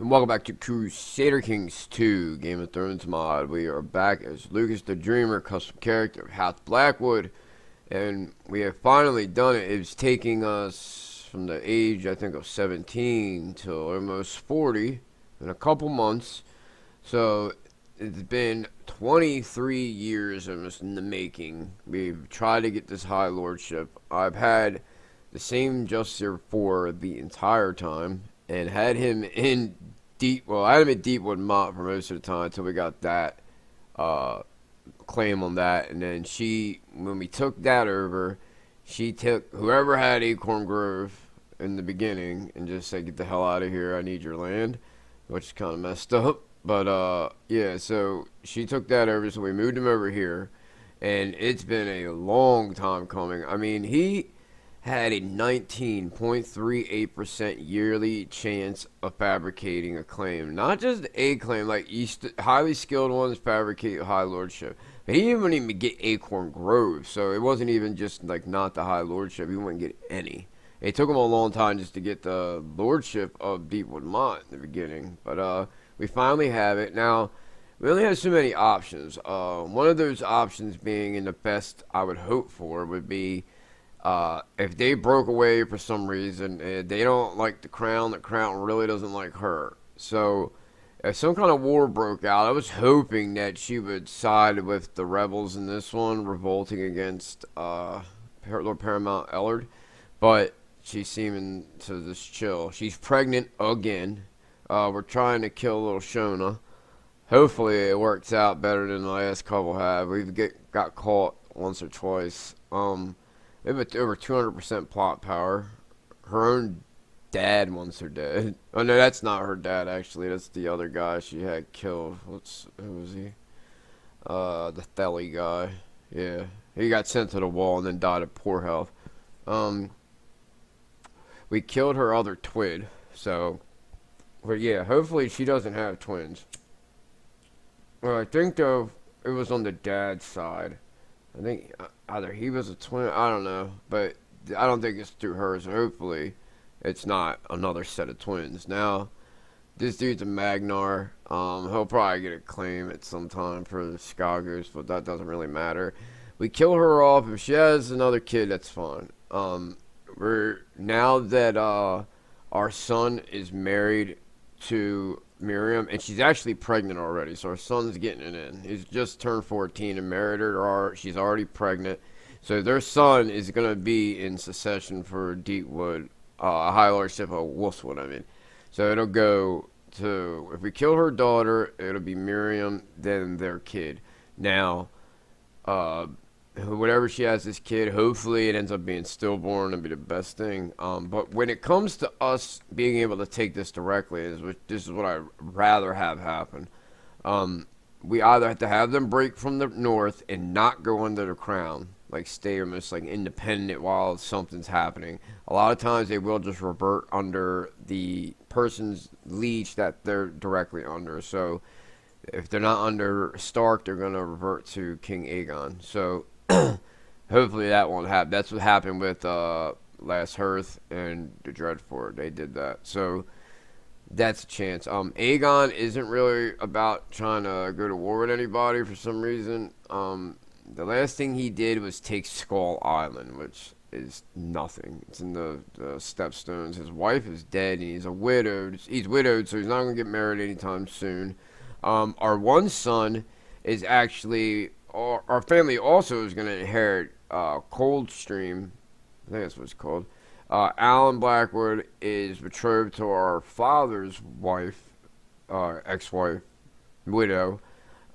And welcome back to Crusader Kings 2 Game of Thrones mod. We are back as Lucas the Dreamer, custom character of House Blackwood, and we have finally done it. It's taking us from the age, I think, of 17 till almost 40 in a couple months. So it's been 23 years almost in the making. We've tried to get this High Lordship. I've had the same Justicer for the entire time, and had him in I had him in Deepwood Mott for most of the time until we got that claim on that. And then when we took that over, she took whoever had Acorn Grove in the beginning and just said, "Get the hell out of here, I need your land," which is kind of messed up. But yeah, so she took that over, so we moved him over here, and it's been a long time coming. I mean, he had a 19.38% yearly chance of fabricating a claim. Not just a claim, like highly skilled ones fabricate High Lordship. But he didn't even get Acorn Grove, so it wasn't even just like not the High Lordship. He wouldn't get any. It took him a long time just to get the Lordship of Deepwood Mont in the beginning. But we finally have it. Now, we only have so many options. One of those options being, in the best I would hope for, would be if they broke away for some reason, they don't like the crown really doesn't like her. So if some kind of war broke out, I was hoping that she would side with the rebels in this one, revolting against Lord Paramount Ellard. But she's seeming to just chill. She's pregnant again. We're trying to kill little Shona. Hopefully it works out better than the last couple have. We've got caught once or twice. We have over 200% plot power. Her own dad wants her dead. Oh no, that's not her dad actually. That's the other guy she had killed. Who was he? The Thelly guy. Yeah, he got sent to the wall and then died of poor health. We killed her other twin. So, but yeah, hopefully she doesn't have twins. Well, I think though it was on the dad's side. I think either he was a twin, I don't know, but I don't think it's through hers. Hopefully, it's not another set of twins. Now, this dude's a Magnar. He'll probably get a claim at some time for the Skagos, but that doesn't really matter. We kill her off. If she has another kid, that's fine. Now that our son is married to Miriam, and she's actually pregnant already, so our son's getting it in. He's just turned 14 and married her, or she's already pregnant. So their son is going to be in succession for Deepwood, High Lordship of Wolfswood, I mean. So it'll go to, if we kill her daughter, it'll be Miriam, then their kid. Now, whatever she has this kid, hopefully it ends up being stillborn and be the best thing. But when it comes to us being able to take this directly, this is what I'd rather have happen. We either have to have them break from the north and not go under the crown, like stay almost like independent while something's happening. A lot of times they will just revert under the person's liege that they're directly under. So if they're not under Stark, they're going to revert to King Aegon. So hopefully that won't happen. That's what happened with Last Hearth and the Dreadfort. They did that. So that's a chance. Aegon isn't really about trying to go to war with anybody for some reason. The last thing he did was take Skull Island, which is nothing. It's in the Stepstones. His wife is dead, and he's widowed, so he's not going to get married anytime soon. Our one son is actually, our family also is going to inherit Coldstream. I think that's what it's called. Alan Blackwood is betrothed to our father's wife, ex-wife, widow,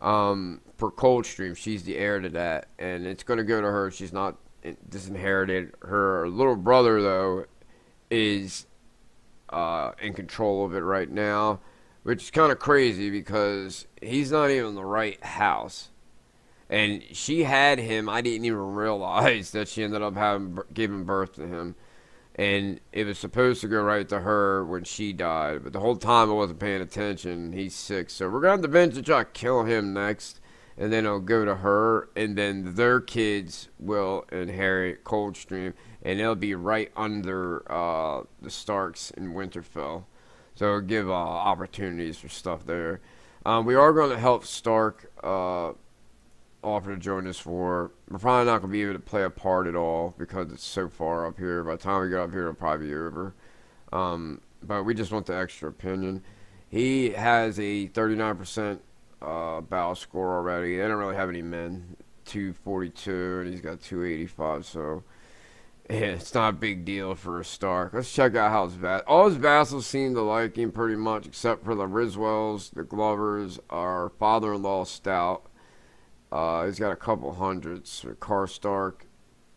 for Coldstream. She's the heir to that, and it's going to go to her. She's not disinherited. Her little brother, though, is in control of it right now, which is kind of crazy because he's not even the right house. And she had him. I didn't even realize that she ended up giving birth to him. And it was supposed to go right to her when she died. But the whole time I wasn't paying attention. He's sick. So we're going to eventually try to kill him next. And then it'll go to her. And then their kids will inherit Coldstream. And it'll be right under the Starks in Winterfell. So it'll give opportunities for stuff there. We are going to help Stark offer to join this war. We're probably not going to be able to play a part at all because it's so far up here. By the time we get up here, it'll probably be over. But we just want the extra opinion. He has a 39% battle score already. They don't really have any men. 242, and he's got 285, so yeah, it's not a big deal for a Stark. Let's check out how all his vassals seem to like him pretty much, except for the Riswells, the Glovers, our father-in-law Stout. He's got a couple hundreds, Karstark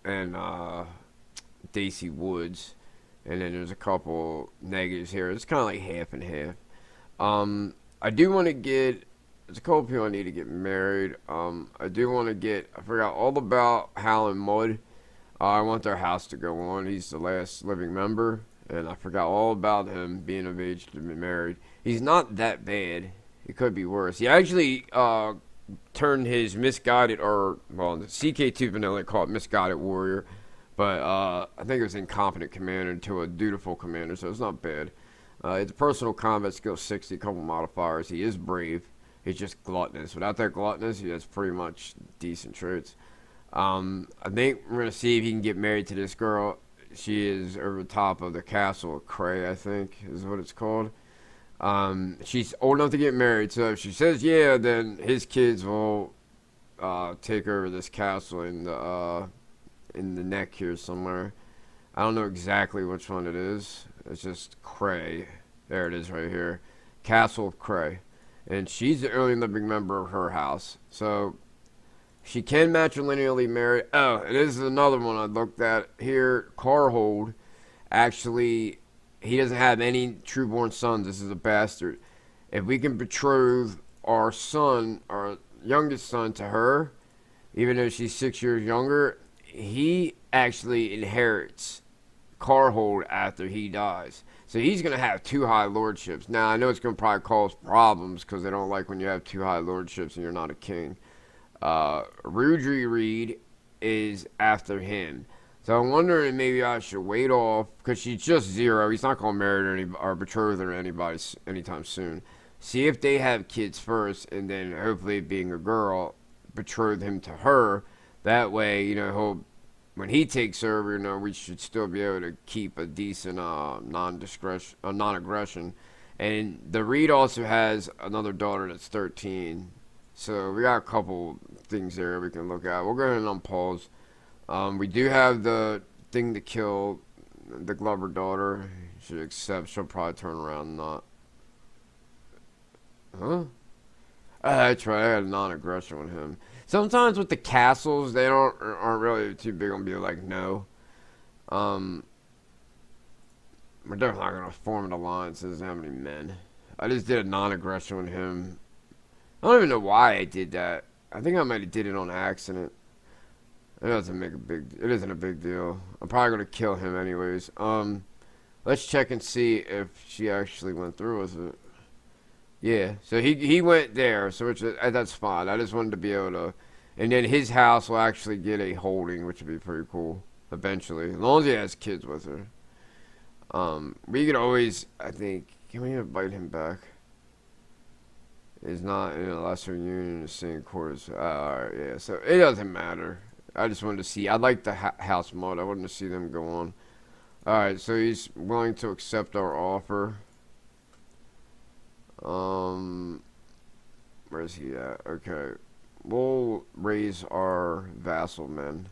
and Daisy Woods, and then there's a couple negatives here. It's kind of like half and half. I do want to get. There's a couple people I need to get married. I do want to get. I forgot all about Hal and Mud. I want their house to go on. He's the last living member, and I forgot all about him being of age to be married. He's not that bad. It could be worse. He actually turned his misguided, or well, the CK2 vanilla called misguided warrior, but I think it was incompetent commander into a dutiful commander, so it's not bad. It's personal combat skill 60, a couple modifiers. He is brave. He's just gluttonous. Without that gluttonous, he has pretty much decent traits. I think we're going to see if he can get married to this girl. She is over the top of the castle of Cray, I think, is what it's called. She's old enough to get married, so if she says yeah, then his kids will take over this castle in the neck here somewhere. I don't know exactly which one it is. It's just Cray. There it is right here. Castle of Cray. And she's the only living member of her house. So she can matrilineally marry. Oh, and this is another one I looked at here. Carhold, actually, he doesn't have any trueborn sons. This is a bastard. If we can betroth our son, our youngest son, to her, even though she's 6 years younger, he actually inherits Carhold after he dies. So he's going to have 2 high lordships. Now, I know it's going to probably cause problems because they don't like when you have 2 high lordships and you're not a king. Rudry Reed is after him. So I'm wondering maybe I should wait off because she's just 0. He's not going to marry her or betroth her to anybody anytime soon. See if they have kids first, and then hopefully, being a girl, betroth him to her. That way, when he takes over, we should still be able to keep a decent non-aggression. And the Reed also has another daughter that's 13. So we got a couple things there we can look at. We'll go ahead and unpause. We do have the thing to kill the Glover daughter. Should accept. She'll probably turn around and not. Huh? That's right. I had a non-aggression with him. Sometimes with the castles, they aren't really too big on being like no. We're definitely not gonna form an alliance. Doesn't have any men. I just did a non-aggression with him. I don't even know why I did that. I think I might have did it on accident. It doesn't make it isn't a big deal. I'm probably gonna kill him anyways. Let's check and see if she actually went through with it. Yeah, so he went there, so that's fine. I just wanted to be able to, and then his house will actually get a holding, which would be pretty cool eventually, as long as he has kids with her. We could always, I think, can we invite him back? Is not in a lesser union in the same quarters. Alright, yeah, so it doesn't matter. I just wanted to see. I like the house mod. I wanted to see them go on. Alright, so he's willing to accept our offer. Where's he at? Okay. We'll raise our vassal men.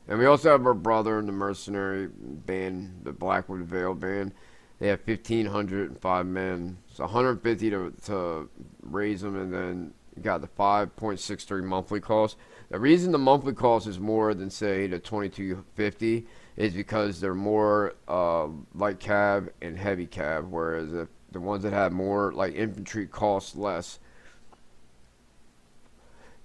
And we also have our brother in the mercenary band, the Blackwood Vale band. They have 1,505 men. So 150 to raise them, and then you got the 5.63 monthly cost. The reason the monthly cost is more than, say, the 2250 is because they're more light cab and heavy cab, whereas if the ones that have more like infantry cost less.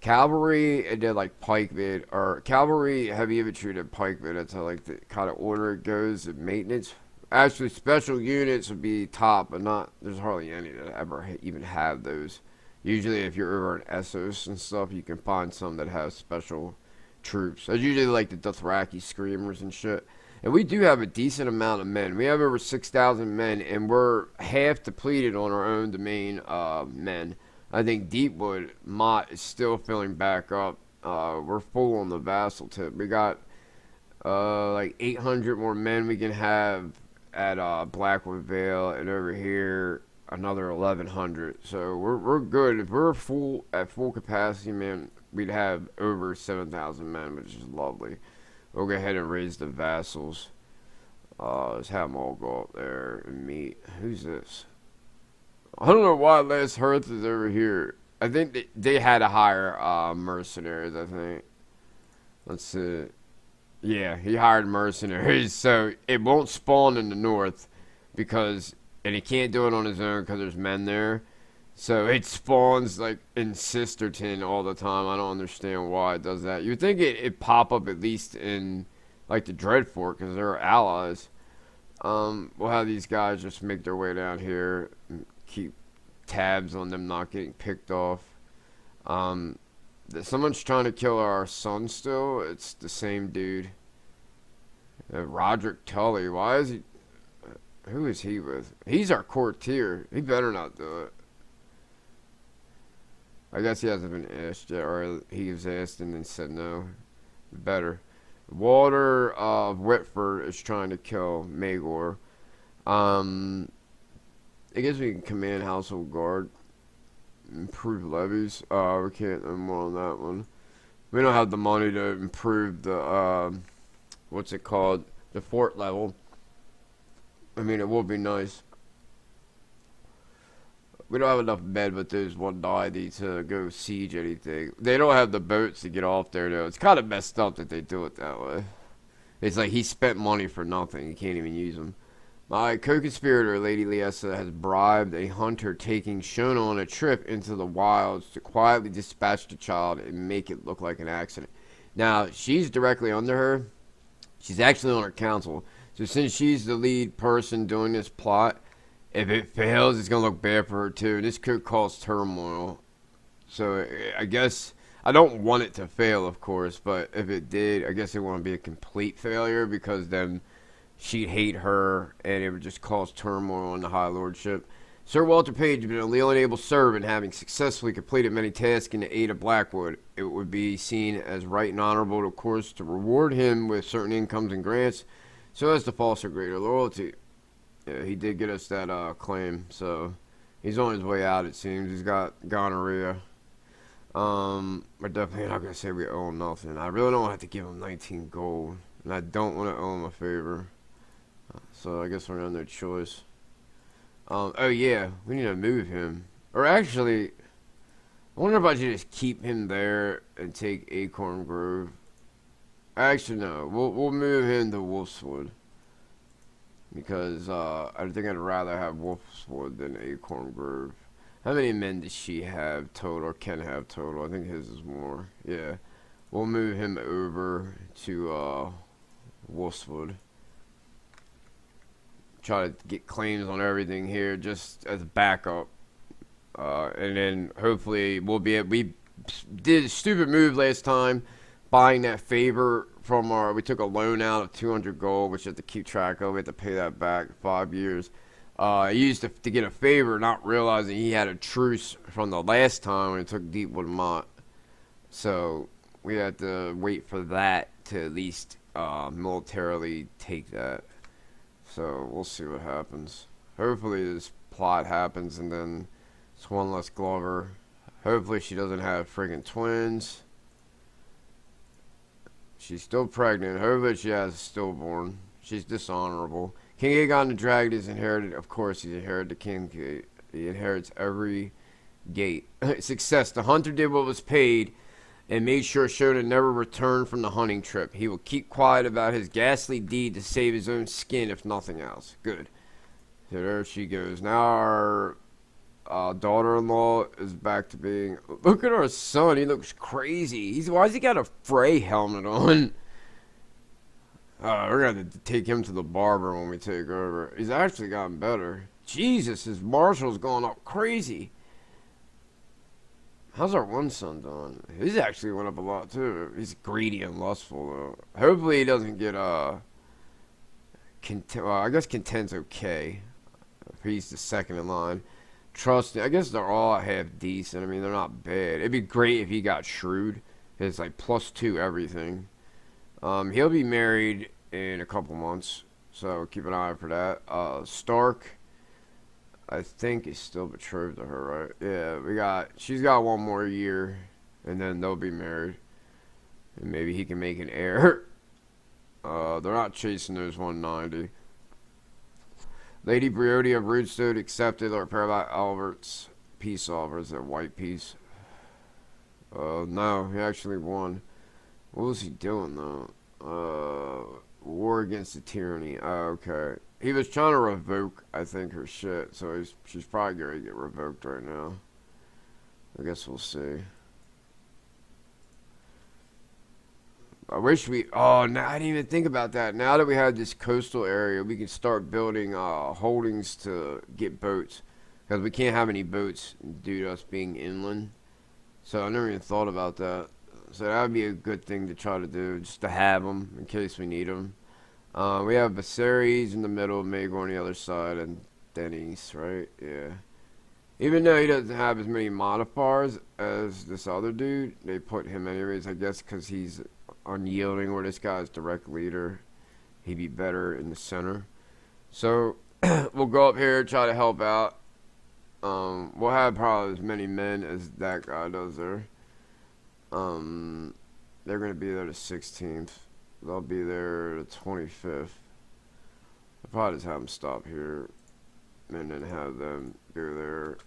Cavalry, it did like pike vid, or cavalry, heavy infantry, did pike vid. That's how like the kind of order it goes in maintenance. Actually, special units would be top, but not. There's hardly any that ever even have those. Usually, if you're over in Essos and stuff, you can find some that have special troops. That's usually like the Dothraki screamers and shit. And we do have a decent amount of men. We have over 6,000 men, and we're half depleted on our own domain men. I think Deepwood Mott is still filling back up. We're full on the vassal tip. We got like 800 more men we can have at Blackwood Vale, and over here another 1,100. So we're good. If we're full at full capacity, man, we'd have over 7,000 men, which is lovely. We'll go ahead and raise the vassals. Let's have them all go up there and meet. Who's this? I don't know why Les Hearth is over here. I think they had to hire mercenaries, I think. Let's see. Yeah, he hired mercenaries, so it won't spawn in the north because, and he can't do it on his own because there's men there. So it spawns like in Sisterton all the time. I don't understand why it does that. You'd think it pop up at least in like the Dreadfort because they're allies. We'll have these guys just make their way down here and keep tabs on them not getting picked off. Someone's trying to kill our son still. It's the same dude. Roderick Tully. Why is he... Who is he with? He's our courtier. He better not do it. I guess he hasn't been asked yet, or he was asked and then said no. Better. Walter of Whitford is trying to kill Magor. I guess we can command household guard. Improve levies. We can't do more on that one. We don't have the money to improve the, what's it called? The fort level. I mean, it would be nice. We don't have enough men with those 190 to go siege anything. They don't have the boats to get off there, though. It's kind of messed up that they do it that way. It's like he spent money for nothing. He can't even use them. My co-conspirator, Lady Liessa, has bribed a hunter taking Shona on a trip into the wilds to quietly dispatch the child and make it look like an accident. Now, she's directly under her. She's actually on her council. So since she's the lead person doing this plot, if it fails, it's going to look bad for her, too. This could cause turmoil. So, I guess... I don't want it to fail, of course, but if it did, I guess it wouldn't be a complete failure, because then she'd hate her, and it would just cause turmoil in the High Lordship. Sir Walter Page has been a leal and able servant, having successfully completed many tasks in the aid of Blackwood. It would be seen as right and honorable, of course, to reward him with certain incomes and grants, so as to foster greater loyalty. Yeah, he did get us that claim, so he's on his way out, it seems. He's got gonorrhea. We're definitely not going to say we owe him nothing. I really don't have to give him 19 gold, and I don't want to owe him a favor. So I guess we're on no choice. Oh yeah, we need to move him. Or actually, I wonder if I should just keep him there and take Acorn Grove. Actually, no. We'll move him to Wolfswood. Because I think I'd rather have Wolfswood than Acorn Grove. How many men does she have total, or can have total? I think his is more. Yeah. We'll move him over to Wolfswood. Try to get claims on everything here just as a backup. And then hopefully we did a stupid move last time, buying that favor from we took a loan out of 200 gold, which you have to keep track of. We have to pay that back 5 years. I used to get a favor, not realizing he had a truce from the last time when he took Deepwood Mott. So we had to wait for that to at least militarily take that. So we'll see what happens. Hopefully this plot happens and then it's one less Glover. Hopefully she doesn't have friggin' twins. She's still pregnant. Hopefully she has a stillborn. She's dishonorable. King Aegon the Dragon is inherited. Of course he's inherited the King Gate. He inherits every gate. Success. The hunter did what was paid and made sure Shona never returned from the hunting trip. He will keep quiet about his ghastly deed to save his own skin, if nothing else. Good. So there she goes. Now our daughter-in-law is back to being... Look at our son. He looks crazy. Why has he got a Frey helmet on? We're going to take him to the barber when we take over. He's actually gotten better. Jesus, his marshal's going up crazy. How's our one son doing? He's actually went up a lot, too. He's greedy and lustful, though. Hopefully he doesn't get, Well, I guess Content's okay. He's the second in line. Trust, I guess they're all half decent. I mean, they're not bad. It'd be great if he got Shrewd. It's like +2 everything. He'll be married in a couple months, so keep an eye out for that. Stark, I think, is still betrothed to her, right? Yeah, she's got one more year, and then they'll be married, and maybe he can make an heir. They're not chasing those 190. Lady Briotti of Rootstone accepted our Parallax Albert's peace offers, a white peace. No, he actually won. What was he doing though? War against the tyranny. Oh, okay. He was trying to revoke, I think, her shit. So she's probably going to get revoked right now. I guess we'll see. I wish we... Oh, no, I didn't even think about that. Now that we have this coastal area, we can start building holdings to get boats. Because we can't have any boats due to us being inland. So I never even thought about that. So that would be a good thing to try to do, just to have them in case we need them. We have Viserys in the middle, Maegor on the other side, and Denys, right? Yeah. Even though he doesn't have as many modifiers as this other dude, they put him anyways, I guess, because he's unyielding, where this guy's direct leader. He'd be better in the center. So we'll go up here, try to help out. We'll have probably as many men as that guy does there. They're going to be there the 16th. They'll be there the 25th. I'll probably just have them stop here and then have them go there.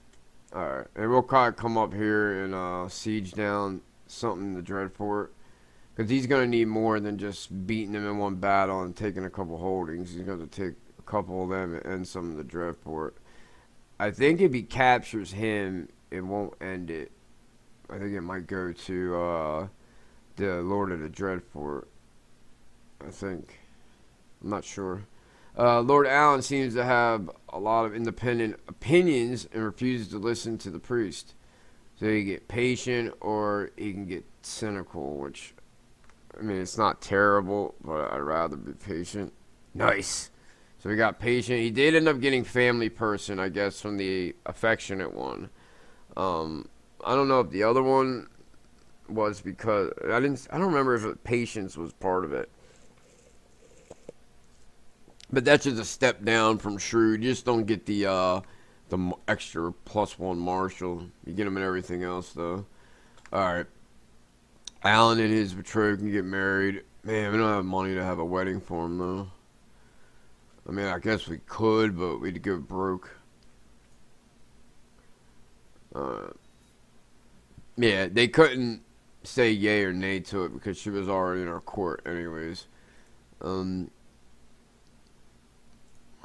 Alright, and we'll kind of come up here and siege down something in the Dreadfort. Because he's going to need more than just beating them in one battle and taking a couple holdings. He's going to take a couple of them and some of the Dreadfort. I think if he captures him, it won't end it. I think it might go to the Lord of the Dreadfort. I think. I'm not sure. Lord Allen seems to have a lot of independent opinions and refuses to listen to the priest. So he can get patient or he can get cynical, which, I mean, it's not terrible, but I'd rather be patient. Nice. So we got patient. He did end up getting family person, I guess, from the affectionate one. I don't know if the other one was because I don't remember if patience was part of it. But that's just a step down from Shrewd. You just don't get the extra +1 marshal. You get him in everything else though. Alright. Alan and his betrothed can get married. Man, we don't have money to have a wedding for him though. I mean, I guess we could, but we'd go broke. Yeah, they couldn't say yay or nay to it because she was already in our court anyways.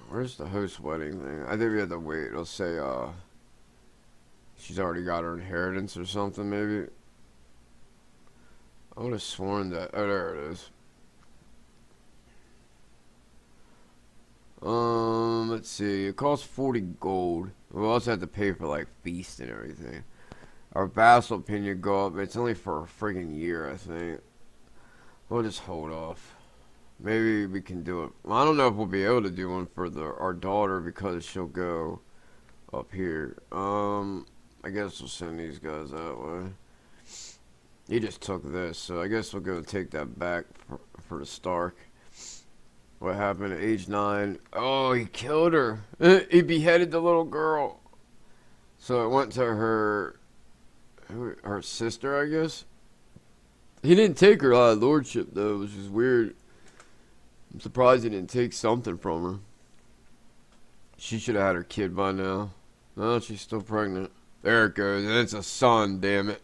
Where's the host wedding thing? I think we have to wait. It'll say, she's already got her inheritance or something, maybe. I would have sworn that. Oh, there it is. Let's see. It costs 40 gold. We'll also have to pay for, like, feast and everything. Our vassal opinion go up. It's only for a friggin' year, I think. We'll just hold off. Maybe we can do it. Well, I don't know if we'll be able to do one for our daughter because she'll go up here. I guess we'll send these guys that way. He just took this, so I guess we'll go take that back for the Stark. What happened at age 9? Oh, he killed her. He beheaded the little girl. So it went to her sister, I guess. He didn't take her lordship though, which is weird. I'm surprised he didn't take something from her. She should have had her kid by now. No, she's still pregnant. There it goes, and it's a son, damn it.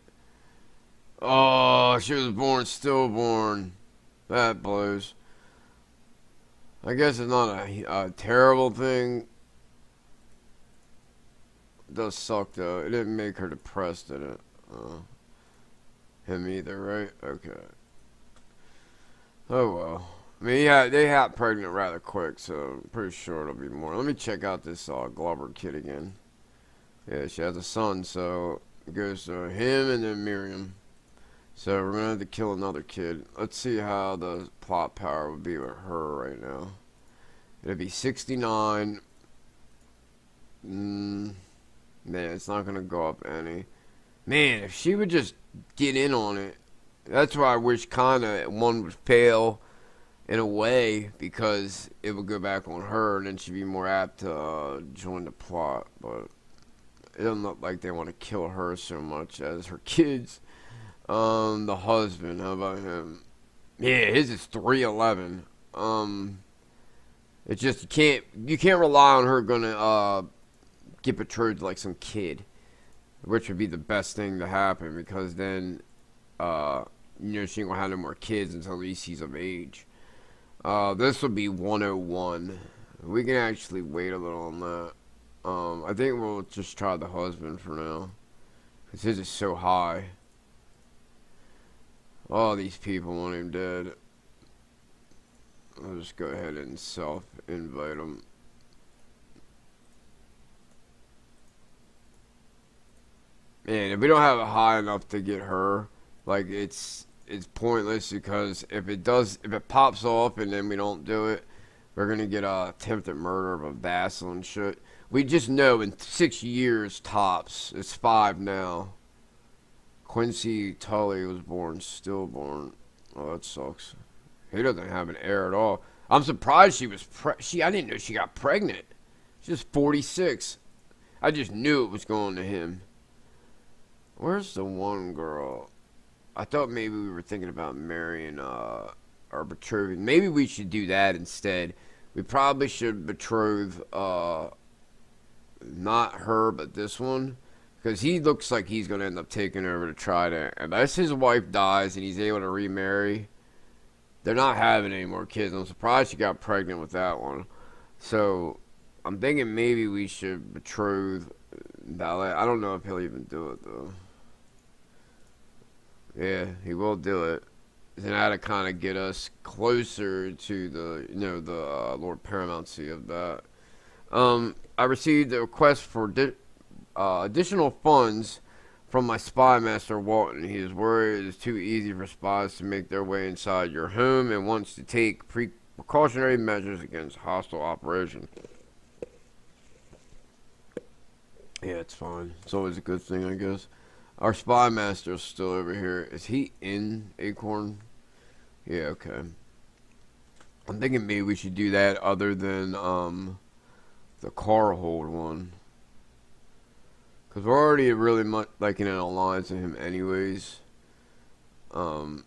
Oh, she was born stillborn. That blows. I guess it's not a terrible thing. It does suck though. It didn't make her depressed, did it? Him either, right? Okay. Oh well. I mean, yeah, they got pregnant rather quick, so I'm pretty sure it'll be more. Let me check out this Glover kid again. Yeah, she has a son, so it goes to him and then Miriam. So we're gonna have to kill another kid. Let's see how the plot power would be with her right now. It'll be 69. Man, it's not going to go up any. Man, if she would just get in on it. That's why I wish kind of one would fail in a way, because it would go back on her and then she'd be more apt to join the plot. But it doesn't look like they want to kill her so much as her kids. The husband, how about him? Yeah, his is 311. It's just you can't rely on her gonna get betrothed like some kid, which would be the best thing to happen, because then she ain't gonna have no more kids until at least he's of age. This will be 101. We can actually wait a little on that. I think we'll just try the husband for now, because his is so high. All these people want him dead. I'll just go ahead and self-invite him. Man, if we don't have it high enough to get her, like, it's pointless, because if it pops off and then we don't do it, we're gonna get a attempted murder of a vassal and shit. We just know in 6 years tops. It's 5 now. Quincy Tully was born stillborn. Oh, that sucks. He doesn't have an heir at all. I'm surprised she was I didn't know she got pregnant. She's 46. I just knew it was going to him. Where's the one girl? I thought maybe we were thinking about marrying our betrothed. Maybe we should do that instead. We probably should betroth not her but this one, because he looks like he's going to end up taking over the Trident. Unless his wife dies and he's able to remarry, they're not having any more kids. I'm surprised she got pregnant with that one. So I'm thinking maybe we should betroth Ballet. I don't know if he'll even do it, though. Yeah, he will do it. And that'll kind of get us closer to the Lord Paramountcy of that. I received a request for additional funds from my spy master Walton. He is worried it is too easy for spies to make their way inside your home and wants to take precautionary measures against hostile operations. Yeah, it's fine. It's always a good thing, I guess. Our spy master is still over here. Is he in Acorn? Yeah, okay. I'm thinking maybe we should do that other than the car hold one. Because we're already really much like in an alliance with him anyways. I don't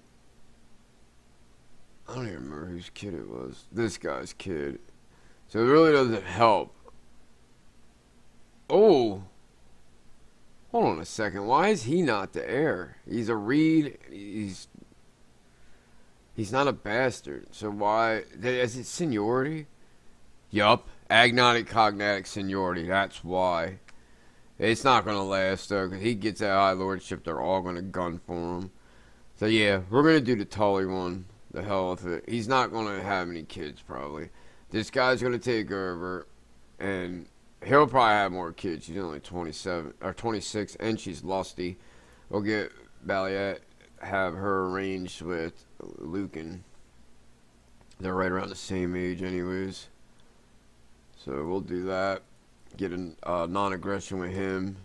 even remember whose kid it was. This guy's kid. So it really doesn't help. Oh! Hold on a second. Why is he not the heir? He's a Reed. He's not a bastard. So why? Is it seniority? Yup. Agnotic cognatic seniority. That's why. It's not going to last, though, because he gets that high lordship. They're all going to gun for him. So, yeah, we're going to do the Tully one. The hell with it. He's not going to have any kids, probably. This guy's going to take over, and he'll probably have more kids. She's only 27 or 26, and she's lusty. We'll get Balliet, have her arranged with Lucan. They're right around the same age, anyways. So, we'll do that. Get a non-aggression with him.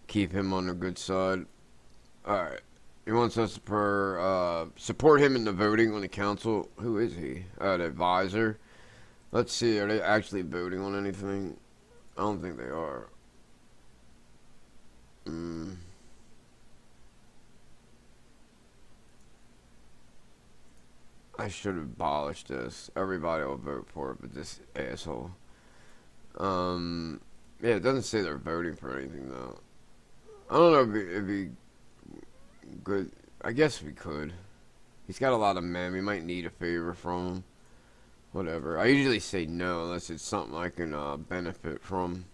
Keep him on the good side. Alright. He wants us to support him in the voting on the council. Who is he? The advisor. Let's see. Are they actually voting on anything? I don't think they are. I should have abolished this. Everybody will vote for it, but this asshole. Yeah, it doesn't say they're voting for anything, though. I don't know if it'd be good. I guess we could. He's got a lot of men. We might need a favor from him. Whatever. I usually say no unless it's something I can benefit from.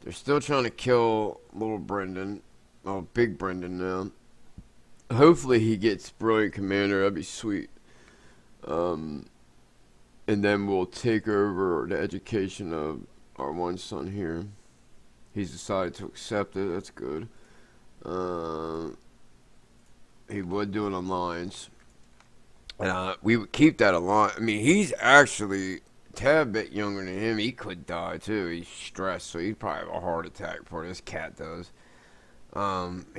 They're still trying to kill little Brendan. Oh, big Brendan now. Hopefully he gets Brilliant Commander. That'd be sweet. And then we'll take over the education of our one son here. He's decided to accept it. That's good. He would do an alliance. And we would keep that alliance. I mean, he's actually tad bit younger than him. He could die too. He's stressed, so he'd probably have a heart attack before this cat does. He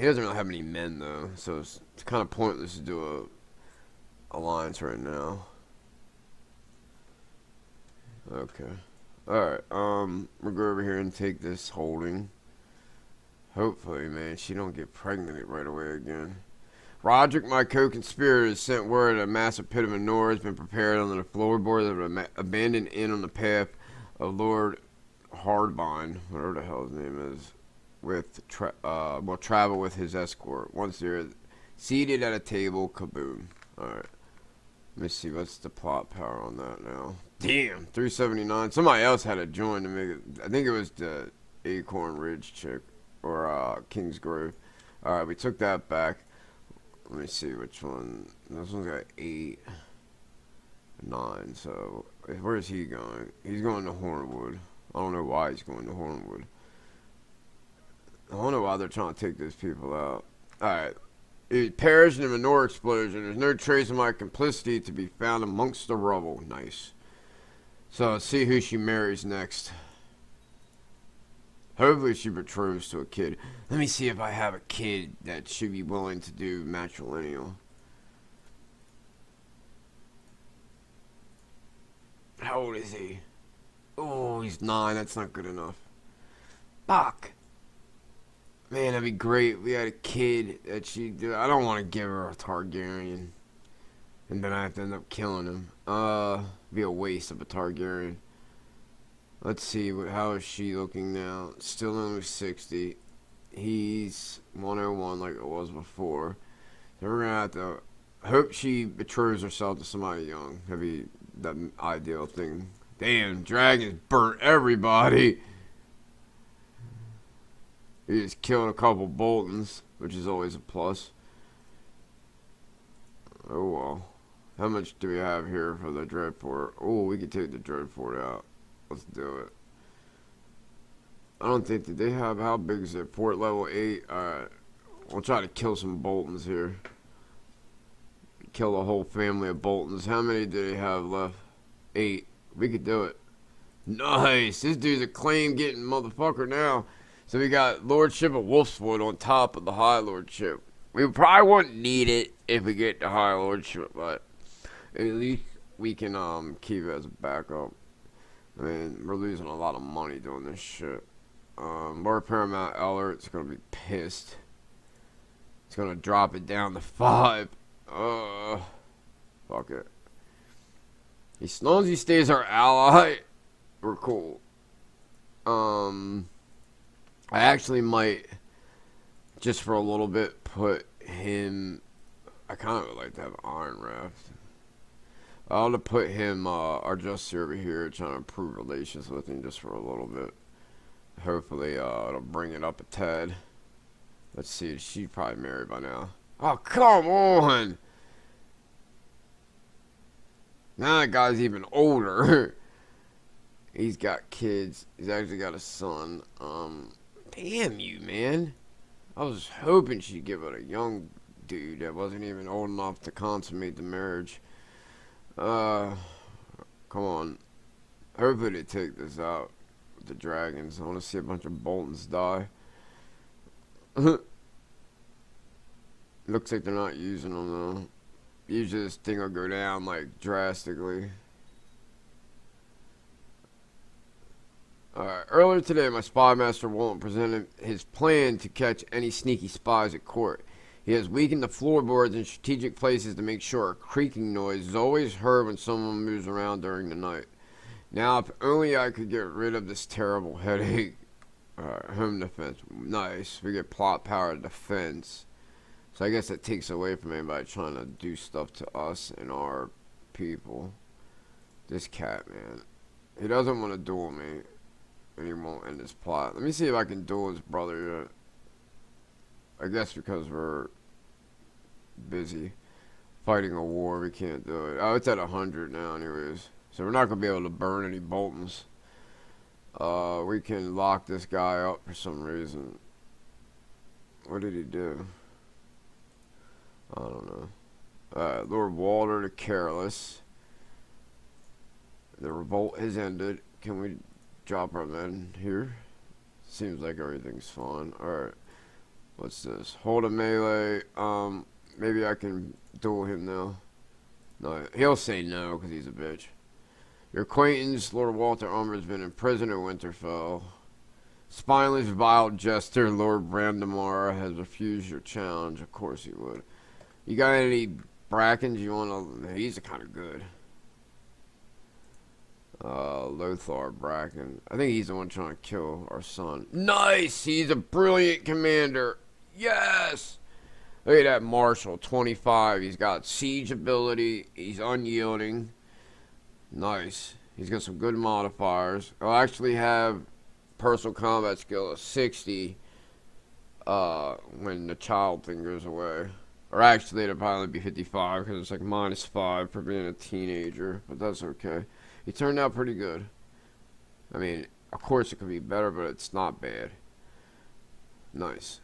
doesn't really have any men though, so it's kind of pointless to do a alliance right now. Okay. Alright, we'll go over here and take this holding. Hopefully, man, she don't get pregnant right away again. Roderick, my co-conspirator, has sent word that a massive pit of manure has been prepared under the floorboards of an abandoned inn on the path of Lord Hardbine, whatever the hell his name is, will travel with his escort. Once they're seated at a table, kaboom. Alright. Let me see, what's the plot power on that now? Damn, 379. Somebody else had to join to make it. I think it was the Acorn Ridge chick, or Kings Grove. Alright, we took that back. Let me see which one. This one's got 8, 9. So, where's he going? He's going to Hornwood. I don't know why he's going to Hornwood. I don't know why they're trying to take those people out. Alright. He perished in a manure explosion. There's no trace of my complicity to be found amongst the rubble. Nice. So, let's see who she marries next. Hopefully she betroths to a kid. Let me see if I have a kid that should be willing to do matrilineal. How old is he? Oh, he's 9. That's not good enough. Fuck. Man, that'd be great. We had a kid that she do. I don't want to give her a Targaryen. And then I have to end up killing him. Be a waste of a Targaryen. Let's see, how is she looking now? Still only 60. He's 101 like it was before. So we're going to have to hope she betroths herself to somebody young. That'd be the ideal thing. Damn, dragons burnt everybody. He just killed a couple Boltons, which is always a plus. Oh well. How much do we have here for the Dreadfort? Oh, we could take the Dreadfort out. Let's do it. I don't think that they have, how big is it? Fort level 8. Alright. We'll try to kill some Boltons here. Kill a whole family of Boltons. How many do they have left? 8. We could do it. Nice. This dude's a claim getting motherfucker now. So we got Lordship of Wolfswood on top of the High Lordship. We probably won't need it if we get the High Lordship, but at least we can keep it as a backup. I mean, we're losing a lot of money doing this shit. Lord Paramount Ellert's gonna be pissed. It's gonna drop it down to 5. Fuck it. As long as he stays our ally, we're cool. I actually might, just for a little bit, put him. I kind of would like to have Iron Raft. I'll to put him, our Justy over here, trying to improve relations with him just for a little bit. Hopefully, it'll bring it up a tad. Let's see, she's probably married by now. Oh, come on! Now that guy's even older. He's got kids. He's actually got a son. Damn you, man. I was hoping she'd give it a young dude that wasn't even old enough to consummate the marriage. Come on. Hopefully they take this out with the dragons. I want to see a bunch of Boltons die. Looks like they're not using them though. Usually this thing will go down like drastically. Earlier today, my spy master Walton presented his plan to catch any sneaky spies at court. He has weakened the floorboards in strategic places to make sure a creaking noise is always heard when someone moves around during the night. Now, if only I could get rid of this terrible headache. Home defense. Nice. We get plot power defense. So I guess that takes away from anybody trying to do stuff to us and our people. This cat, man. He doesn't want to duel me. And he won't end his plot. Let me see if I can duel his brother yet. I guess because we're busy fighting a war, we can't do it. Oh, it's at 100 now anyways. So we're not going to be able to burn any Boltons. We can lock this guy up for some reason. What did he do? I don't know. Lord Walter the Careless. The revolt has ended. Can we drop our men here? Seems like everything's fine. Alright. What's this? Hold a melee. Maybe I can duel him now. No, he'll say no because he's a bitch. Your acquaintance, Lord Walter Armour, has been in prison at Winterfell. Spineless, vile jester, Lord Brandamar has refused your challenge. Of course he would. You got any Brackens you want to... He's kind of good. Lothar Bracken. I think he's the one trying to kill our son. Nice! He's a brilliant commander. Yes! Look at that Marshal, 25. He's got siege ability. He's unyielding. Nice. He's got some good modifiers. He'll actually have personal combat skill of 60 when the child thing goes away. Or actually, it'll probably be 55 because it's like -5 for being a teenager. But that's okay. He turned out pretty good. I mean, of course it could be better, but it's not bad. Nice.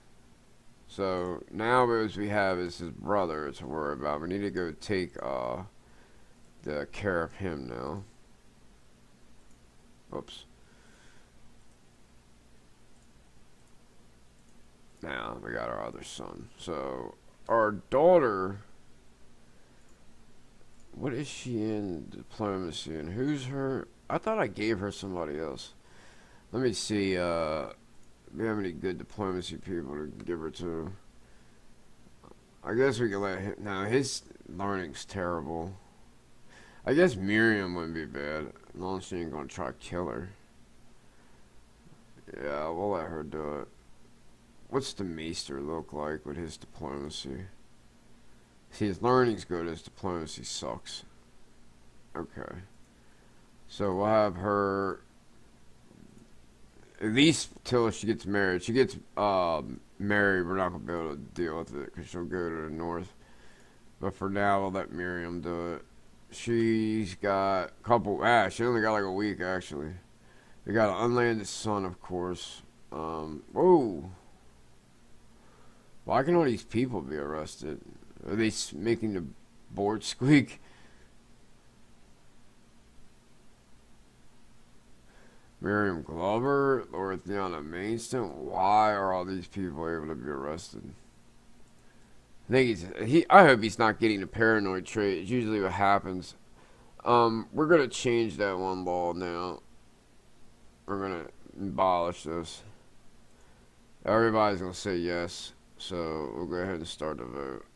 So, now what we have is his brother to worry about. We need to go take the care of him now. Oops. Now, we got our other son. So, our daughter... What is she in diplomacy? And who's her? I thought I gave her somebody else. Let me see. Do we have any good diplomacy people to give her to? I guess we can let him. No, his learning's terrible. I guess Miriam wouldn't be bad. As long as she ain't gonna try to kill her. Yeah, we'll let her do it. What's the Maester look like with his diplomacy? See, his learning's good, his diplomacy sucks. Okay. So we'll have her... At least till she gets married. She gets married, we're not going to be able to deal with it because she'll go to the north. But for now, we'll let Miriam do it. She's got a couple... she only got like a week, actually. We got an unlanded son, of course. Whoa. Why can all these people be arrested? Are they making the board squeak? Miriam Glover, Lord Theona Mainston. Why are all these people able to be arrested? I think I hope he's not getting a paranoid trait. It's usually what happens. We're gonna change that one law now. We're gonna abolish this. Everybody's gonna say yes, so we'll go ahead and start the vote.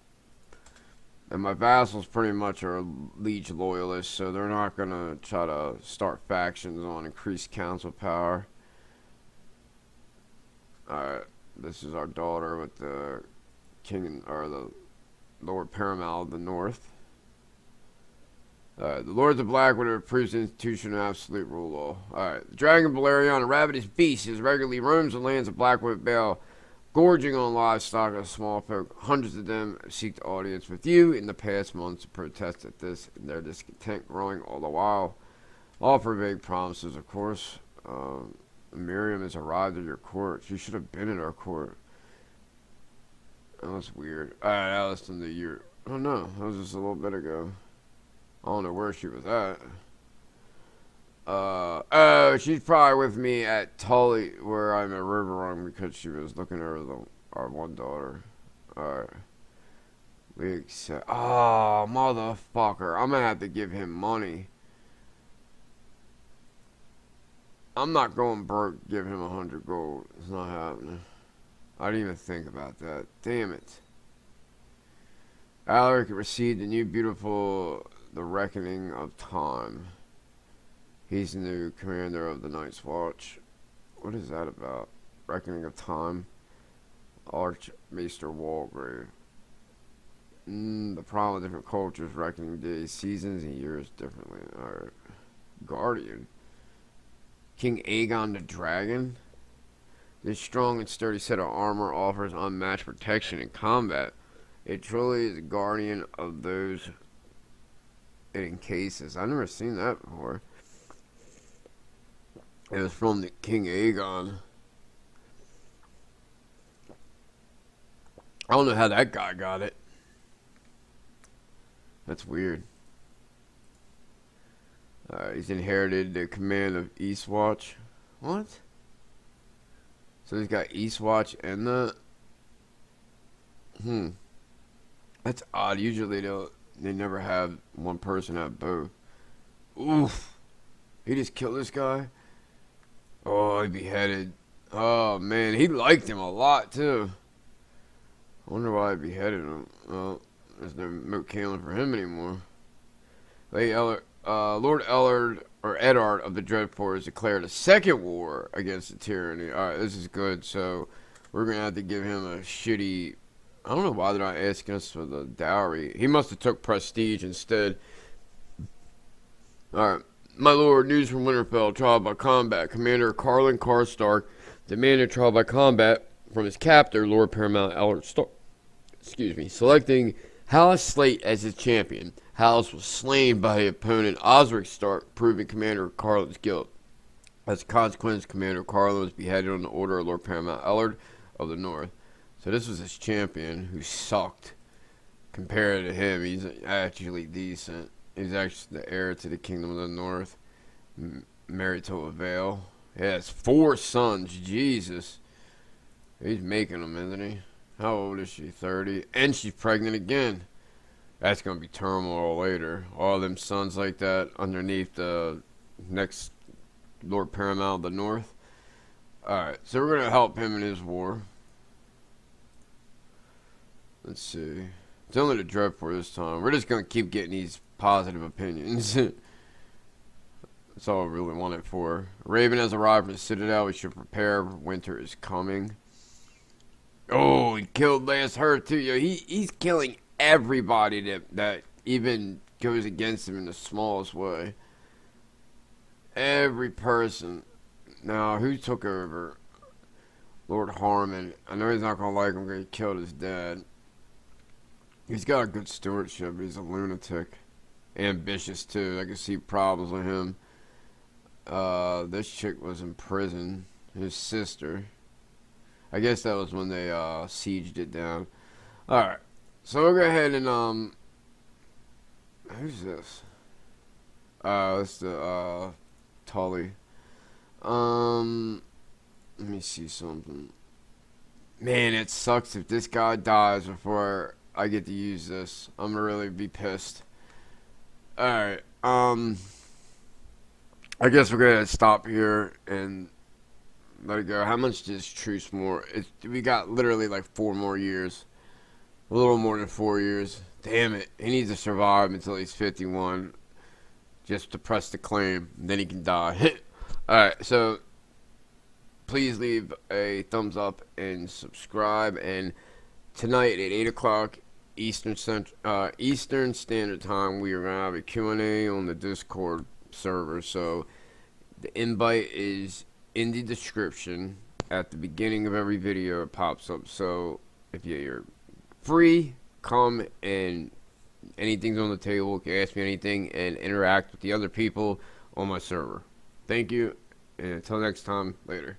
And my vassals pretty much are liege loyalists, so they're not going to try to start factions on increased council power. Alright, this is our daughter with the king, or the Lord Paramount of the North. The Lords of Blackwood have approved the institution of absolute rule law. Alright, the Dragon Balerion, a ravenous beast, is regularly roams the lands of Blackwood Vale, gorging on livestock and small folk. Hundreds of them seek audience with you in the past months to protest at this, and their discontent growing all the while. Offer vague promises, of course. Miriam has arrived at your court. She should have been at our court. That was weird. Alright, Alison, the year. Oh no, that was just a little bit ago. I don't know where she was at. Oh, she's probably with me at Tully, where I'm at Riverrun, because she was looking over our one daughter. Alright. We accept. Oh, motherfucker. I'm gonna have to give him money. I'm not going broke, give him 100 gold. It's not happening. I didn't even think about that. Damn it. Alaric received the new beautiful The Reckoning of Time. He's the new commander of the Night's Watch. What is that about? Reckoning of Time. Archmaester Walgrave. The problem with different cultures, reckoning days, seasons, and years differently. Alright. Guardian. King Aegon the Dragon. This strong and sturdy set of armor offers unmatched protection in combat. It truly is a guardian of those it encases. I've never seen that before. It was from the King Aegon. I don't know how that guy got it. That's weird. He's inherited the command of Eastwatch. What? So he's got Eastwatch and the... That's odd. Usually they never have one person have both. Oof. He just killed this guy? Oh, he beheaded. Oh, man. He liked him a lot, too. I wonder why he beheaded him. Well, there's no Moat Caelan for him anymore. Lord Ellard, or Eddard of the Dreadfort, has declared a second war against the tyranny. Alright, this is good. So, we're going to have to give him a shitty... I don't know why they're not asking us for the dowry. He must have took prestige instead. Alright. My lord, news from Winterfell, trial by combat. Commander Carlin Karstark demanded trial by combat from his captor, Lord Paramount Ellard Stark. Selecting Hallis Slate as his champion. Hallis was slain by the opponent Osric Stark, proving Commander Carlin's guilt. As a consequence, Commander Carlin was beheaded on the order of Lord Paramount Ellard of the North. So this was his champion, who sucked. Compared to him, he's actually decent. He's actually the heir to the Kingdom of the North, married to a Vale. He has 4 sons. Jesus. He's making them, isn't he? How old is she? 30. And she's pregnant again. That's going to be turmoil later. All them sons like that underneath the next Lord Paramount of the North. Alright, so we're going to help him in his war. Let's see. It's only the Dreadfort this time. We're just going to keep getting these positive opinions. That's all I really want it for. Raven has arrived from the Citadel. We should prepare. Winter is coming. Oh, he killed Lance Hurt too. Yo, he's killing everybody that even goes against him in the smallest way. Every person. Now, who took over? Lord Harmon. I know he's not going to like him because he killed his dad. He's got a good stewardship. He's a lunatic. Ambitious, too. I can see problems with him. This chick was in prison. His sister. I guess that was when they sieged it down. Alright. So we'll go ahead and who's this? It's the Tully. Let me see something. Man, it sucks if this guy dies before I get to use this. I'm gonna really be pissed. Alright, I guess we're gonna stop here and let it go. How much does truce more? We got literally like 4 more years. A little more than 4 years. Damn it. He needs to survive until he's 51. Just to press the claim. Then he can die. Alright, so please leave a thumbs up and subscribe. And tonight at 8 o'clock Eastern Standard Time, we are going to have a Q&A on the Discord server. So the invite is in the description. At the beginning of every video it pops up. So if you're free, come, and anything's on the table. You can ask me anything and interact with the other people on my server. Thank you, and until next time, later.